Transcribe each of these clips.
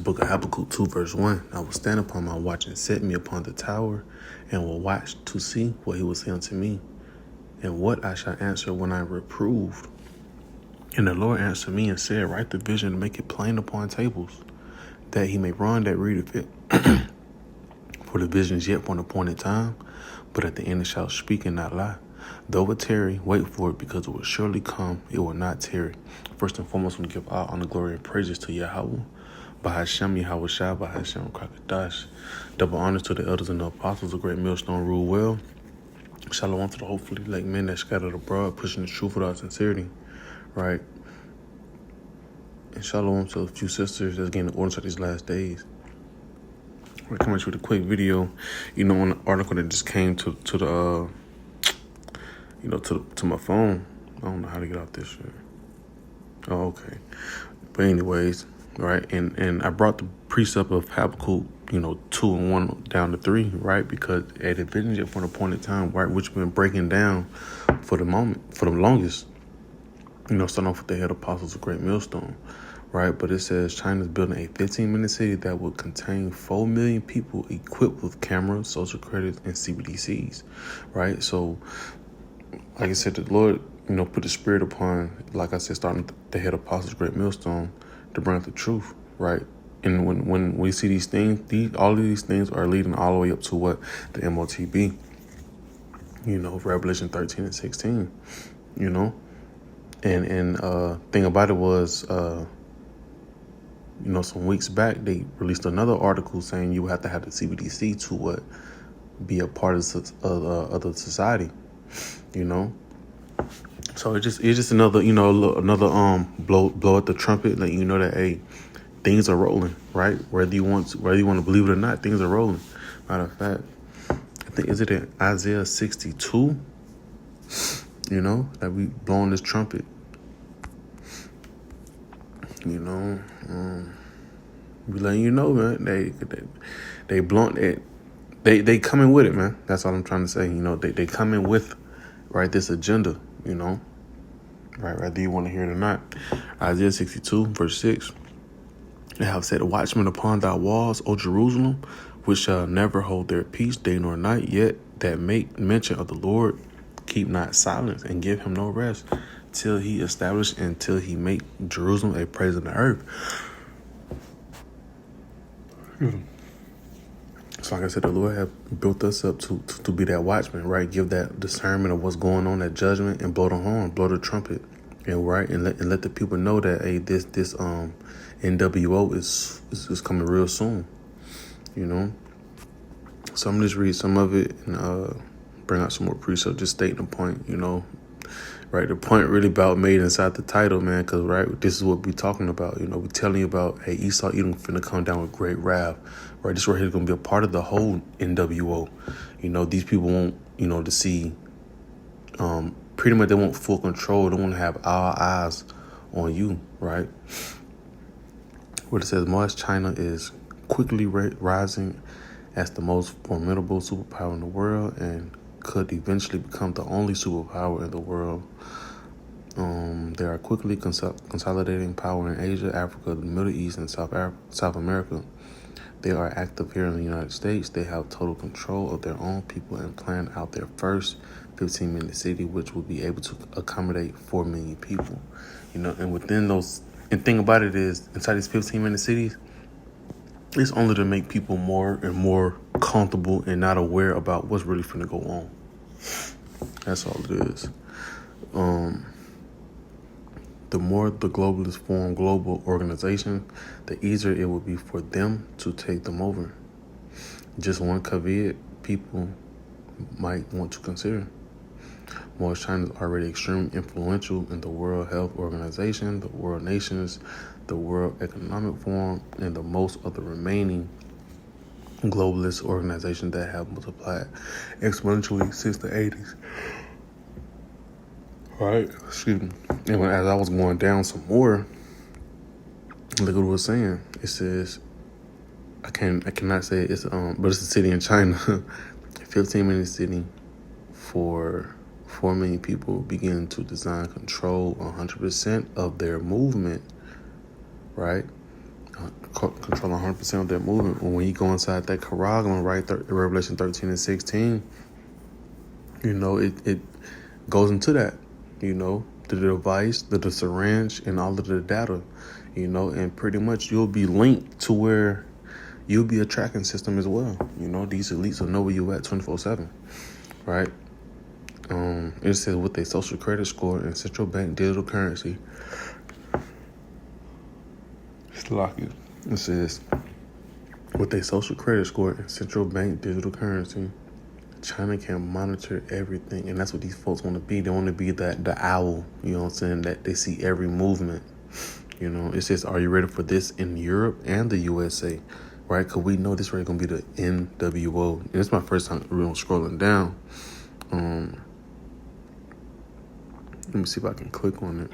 Book of Habakkuk 2 verse 1. I will stand upon my watch and set me upon the tower, and will watch to see what he will say unto me, and what I shall answer when I am reproved. And the Lord answered me and said, write the vision and make it plain upon tables, that he may run that readeth it. For the vision is yet for an appointed time, but at the end it shall speak and not lie. Though it tarry, wait for it, because it will surely come, it will not tarry. First and foremost, we give all honor, glory, and praises to Yahweh. Bahashem Yahweh Shai, Bahashem Krakadash. Double honors to the elders and the apostles, the great millstone rule well. Shalom to the hopefully like men that scattered abroad, pushing the truth without sincerity, right? And shalom to a few sisters that's getting the orders of these last days. We're coming with a quick video, on an article that just came to the to my phone. I don't know how to get out this shit. Oh, okay. But anyways, right, and I brought the precept of Habakkuk, 2 and 1 down to 3, right? Because at the vision for an appointed time, right, which we've been breaking down for the longest, starting off with the head apostles of Great Millstone, right? But it says China's building a 15-minute city that will contain 4 million people equipped with cameras, social credits, and CBDCs, right? So, like I said, the Lord, put the spirit upon, like I said, starting the head apostles of Great Millstone to bring out the truth, right? And when we see these things, all of these things are leading all the way up to what the MOTB, Revelation 13 and 16, And thing about it was, some weeks back, they released another article saying you have to have the CBDC to be a part of the society, So it's just another, blow at the trumpet, letting you know that, hey, things are rolling, right? Whether you want to believe it or not, things are rolling. Matter of fact, I think, is it in Isaiah 62? That we blowing this trumpet. We letting you know, man. They blunt it. They coming with it, man. That's all I'm trying to say. They coming with, right, this agenda. Right, whether you want to hear it or not. Isaiah 62 verse 6. They have set watchmen upon thy walls, O Jerusalem, which shall never hold their peace day nor night, yet that make mention of the Lord, keep not silence, and give him no rest, till he establish and till he make Jerusalem a praise in the earth. So like I said, the Lord have built us up to be that watchman, right? Give that discernment of what's going on, that judgment, and blow the horn, blow the trumpet, and right, and let the people know that, hey, this NWO is coming real soon, So I'm gonna just read some of it and bring out some more precepts, just stating the point, right? The point really about made inside the title, man, because, right, this is what we're talking about, we're telling you about, hey, Esau Edom finna come down with great wrath, right? This right here is gonna be a part of the whole NWO. These people want, to see, pretty much they want full control. They want to have all eyes on you, right? What it says, Mars China is quickly rising as the most formidable superpower in the world and could eventually become the only superpower in the world. They are quickly consolidating power in Asia, Africa, the Middle East, and South America. They are active here in the United States. They have total control of their own people and plan out their first 15-minute city, which will be able to accommodate 4 million people. And within those, and thing about it is, inside these 15-minute cities, it's only to make people more and more comfortable and not aware about what's really finna go on. That's all it is. The more the globalists form global organization, the easier it will be for them to take them over. Just one caveat people might want to consider. Most China is already extremely influential in the World Health Organization, the World Nations, the World Economic Forum, and the most of the remaining globalist organizations that have multiplied exponentially since the 80s. Right? Excuse me. And as I was going down some more, look what it was saying. It says, I cannot say it's but it's a city in China, 15-minute city for 4 million people begin to design control 100% of their movement, right? controlling 100% of that movement. When you go inside that Karaglim, right, Revelation 13 and 16, it goes into that, the device, the syringe, and all of the data, and pretty much you'll be linked to where you'll be a tracking system as well. These elites will know where you at 24/7, right? It says with a social credit score and central bank digital currency. It says with a social credit score and central bank digital currency, China can monitor everything, and that's what these folks want to be. They want to be the owl, that they see every movement. It says, are you ready for this in Europe and the USA, right? Because we know this really going to be the NWO. And it's my first time really scrolling down. Let me see if I can click on it.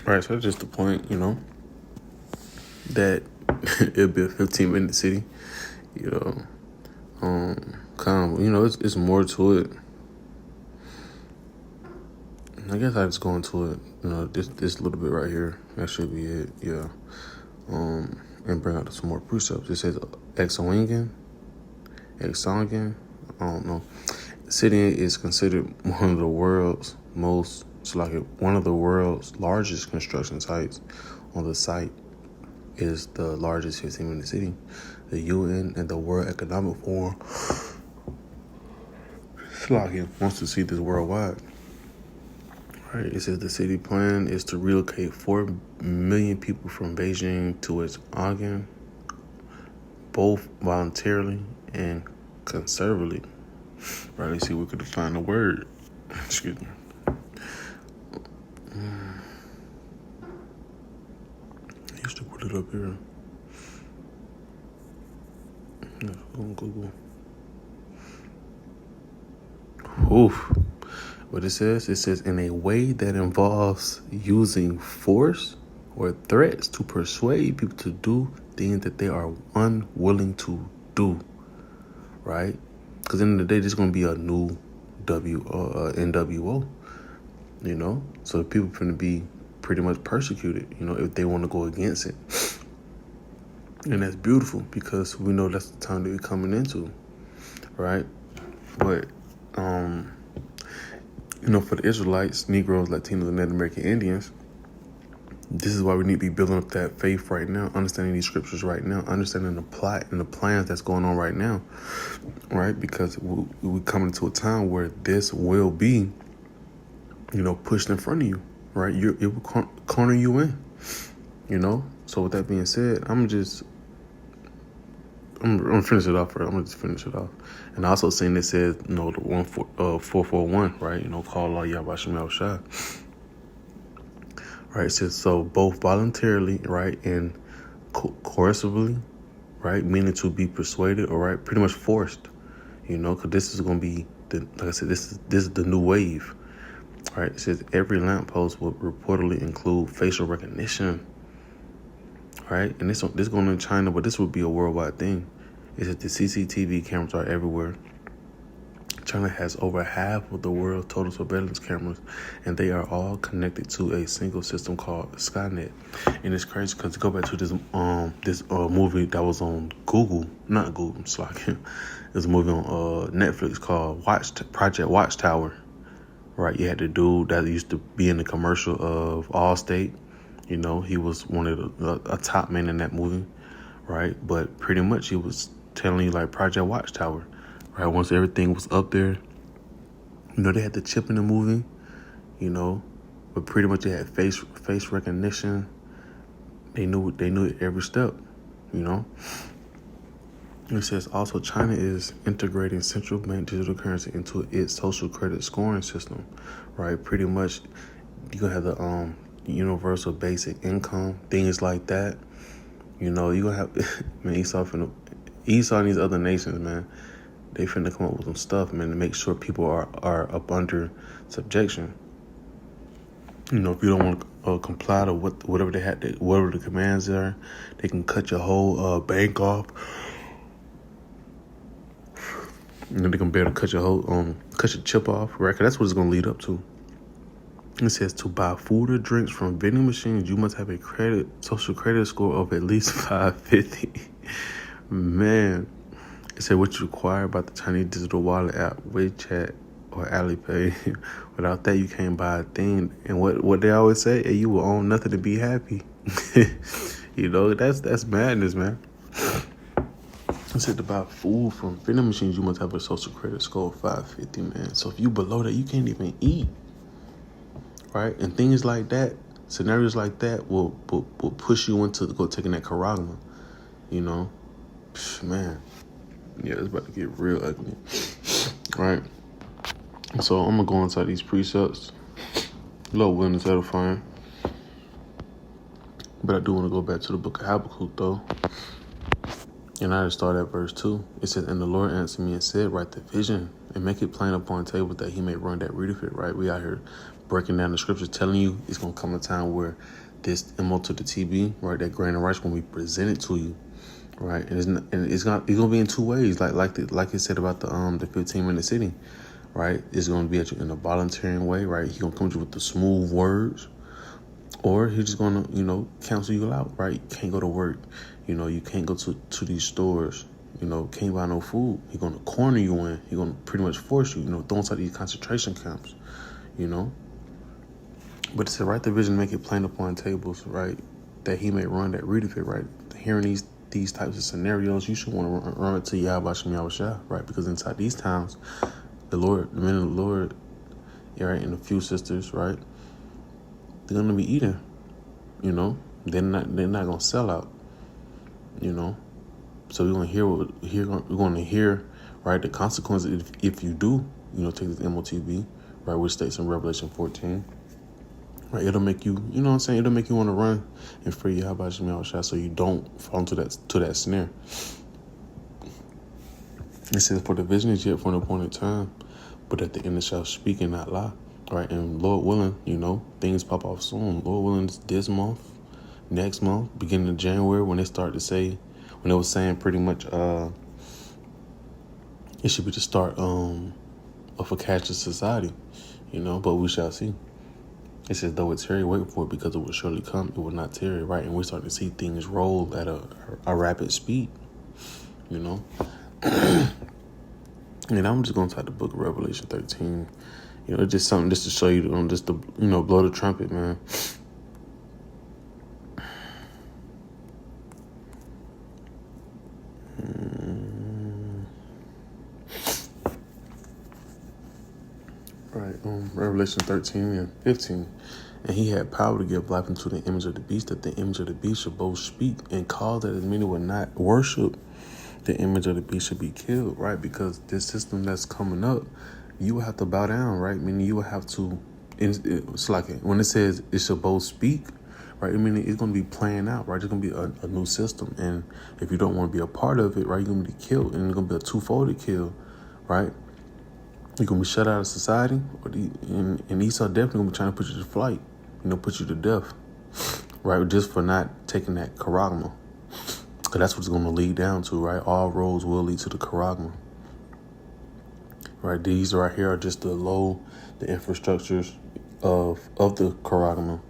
All right, so that's just the point, that it'll be a 15-minute city, it's more to it. I guess I just go into it, this little bit right here. That should be it, yeah. And bring out some more precepts. It says Exongen, I don't know. City is considered one of the world's largest construction sites. On the site is the largest 15-minute city. The UN and the World Economic Forum wants to see this worldwide. Right. It says the city plan is to relocate 4 million people from Beijing to its Aachen, both voluntarily and conservatively. Right, let's see if we could define the word. Excuse me. I used to put it up here. On Google. Oof. What it says in a way that involves using force or threats to persuade people to do things that they are unwilling to do. Right? Because at the end of the day, there's going to be a new NWO, So people are going to be pretty much persecuted, if they want to go against it. And that's beautiful because we know that's the time that we're coming into, right? But, for the Israelites, Negroes, Latinos, and Native American Indians, this is why we need to be building up that faith right now, understanding these scriptures right now, understanding the plot and the plans that's going on right now, right? Because we come into a time where this will be, pushed in front of you, right? It will corner you in, So with that being said, I'm gonna finish it off. Right? I'm gonna just finish it off. And I also seen it says, the 441, right? Call Allah Yahweh Shem El Shai. Right, it says so both voluntarily, right, and coercively, right, meaning to be persuaded or right, pretty much forced, because this is going to be like I said, this is the new wave, right? It says every lamppost will reportedly include facial recognition, right? And this going in China, but this would be a worldwide thing. It says the CCTV cameras are everywhere. China has over half of the world's total surveillance cameras, and they are all connected to a single system called Skynet. And it's crazy because to go back to this movie that was on There's a movie on Netflix called Project Watchtower. Right, you had the dude that used to be in the commercial of Allstate. He was one of a top man in that movie, right? But pretty much he was telling you like Project Watchtower. Right, once everything was up there, they had the chip in the movie, but pretty much they had face recognition. They knew it every step, It says also China is integrating central bank digital currency into its social credit scoring system, right? Pretty much you're gonna have the universal basic income, things like that. You're gonna have man, Esau and these other nations, man. They finna come up with some stuff, man, to make sure people are up under subjection. You know, if you don't want to comply to whatever they had, whatever the commands are, they can cut your whole bank off. And then they're gonna be able to cut your chip off, right? 'Cause that's what it's gonna lead up to. It says to buy food or drinks from vending machines, you must have a social credit score of at least 550. Man, it said what you require about the Chinese digital wallet app, WeChat or Alipay. Without that, you can't buy a thing. And what they always say, hey, you will own nothing to be happy. You know, that's madness, man. It said to buy food from vending machines, you must have a social credit score of 550, man. So if you below that, you can't even eat. Right? And things like that, scenarios like that will push you into go taking that charagma, you know? Man, yeah, it's about to get real ugly. Right? So I'm going to go inside these precepts. Lord willing, is edifying. But I do want to go back to the book of Habakkuk, though. And I just start at verse 2. It says, and the Lord answered me and said, write the vision and make it plain upon a table that he may run that readeth it, right? We out here breaking down the scriptures, telling you it's going to come a time where this MO to the TB, right, that grain of rice when we present it to you, right? And it's going to be in two ways, like it said about the 15-minute sitting, right? It's going to be at you in a voluntary way, right? He's going to come to you with the smooth words, or he's just going to, you know, cancel you out, right? You can't go to work. You know, you can't go to these stores, you know, can't buy no food. He's going to corner you in. He's going to pretty much force you, you know, throw inside these concentration camps, you know. But it said, write the vision, make it plain upon tables, right, that he may run that readeth it, right. Hearing these types of scenarios, you should want to run it to Yahweh Shem Yahushua, right, because inside these times, the men of the Lord, right, and a few sisters, right, they're going to be eating, you know. They're not going to sell out. You know, so we're going to hear, right, the consequences if you do, you know, take this MOTB, right, which states in Revelation 14, right, it'll make you, you know what I'm saying, it'll make you want to run and free Yahweh Shem Yahushua so you don't fall into that snare. It says, for the vision is yet for an appointed time, but at the end it shall speak and not lie, right, and Lord willing, you know, things pop off soon. Lord willing, this month, next month, beginning of January, when they start to say, when they were saying pretty much it should be the start of a cashless society, you know, but we shall see. It says, though it's tarry, wait for it, because it will surely come, it will not tarry, right? And we're starting to see things roll at a rapid speed, you know. And I'm just going to type the book of Revelation 13. You know, it's just something just to show you, just to, you know, blow the trumpet, man. Right, Revelation 13 and 15. And he had power to give life unto the image of the beast, that the image of the beast should both speak and call that as many would not worship the image of the beast should be killed, right? Because this system that's coming up, you will have to bow down, right? Meaning you will have to, it's like when it says it should both speak, right? I mean, it's going to be playing out, right? It's going to be a new system. And if you don't want to be a part of it, right, you're going to be killed. And it's going to be a two-folded kill, right? You're going to be shut out of society, and Esau definitely going to be trying to put you to flight, you know, put you to death, right? Just for not taking that charagma. Because that's what it's going to lead down to, right? All roads will lead to the charagma. Right? These right here are just the infrastructures of the charagma.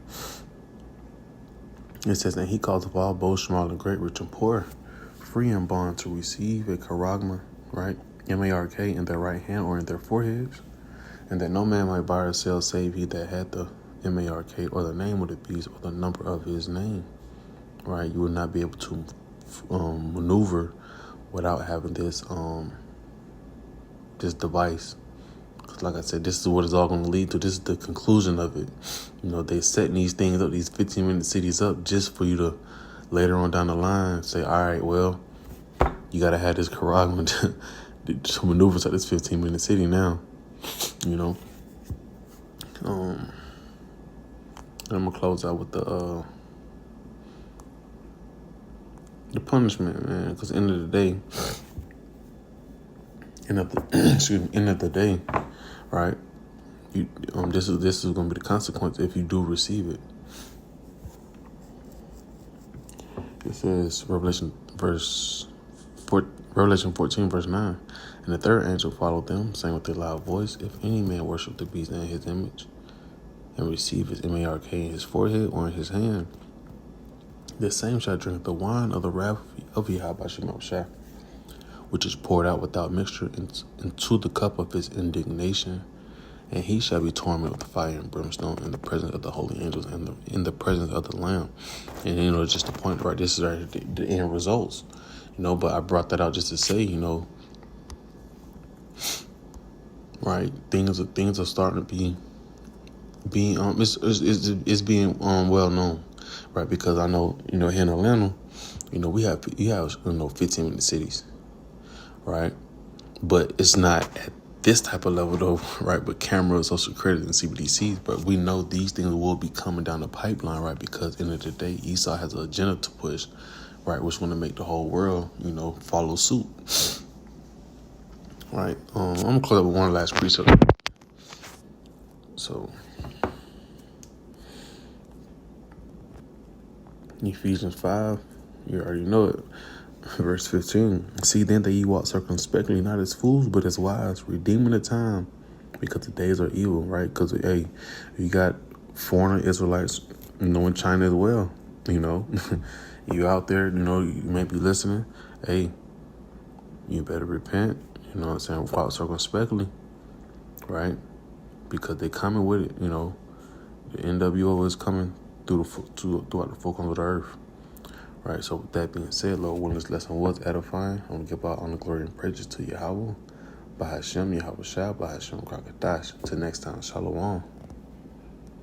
It says, and he calls of all, both small and great, rich and poor, free and bond to receive a charagma, right? MARK in their right hand or in their foreheads, and that no man might buy or sell save he that had the MARK or the name of the beast or the number of his name, right? You would not be able to maneuver without having this device. Because like I said, this is what it's all going to lead to. This is the conclusion of it. You know, they setting these things up, these 15-minute cities up just for you to later on down the line say, all right, well, you got to have this charagma to maneuver inside this 15-minute city now, you know. I'm going to close out with the punishment, man, because at the end of the day, End of the excuse me, end of the day, right? You this is going to be the consequence if you do receive it. It says Revelation 14, verse 9. And the third angel followed them, saying with a loud voice, if any man worship the beast and his image, and receive his mark in his forehead or in his hand, the same shall drink the wine of the wrath of Yahweh Shemel, which is poured out without mixture into the cup of his indignation, and he shall be tormented with fire and brimstone in the presence of the holy angels and in the presence of the Lamb. And just the point, right? This is right, the end results, But I brought that out just to say, right? Things are starting to be it's being well known, right? Because I know here in Atlanta, we have 15-minute cities, right? But it's not at this type of level though, right? But cameras, social credit, and CBDCs. But we know these things will be coming down the pipeline, right? Because at the end of the day, Esau has an agenda to push, right? Which want to make the whole world, follow suit, right? I'm gonna close up with one last precept. So, Ephesians 5, you already know it. Verse 15, see then that ye walk circumspectly, not as fools, but as wise, redeeming the time, because the days are evil, right? Because, hey, you got foreigner Israelites, in China as well, You out there, you may be listening. Hey, you better repent, walk circumspectly, right? Because they coming with it, The NWO is coming throughout the four corners of the earth. Right, so with that being said, Lord, when this lesson was edifying, I want to give out honor, glory, and praises to Yahweh, Bahashem, Yahweh Shah, Bahashem, Krakatash. Until next time, Shalom.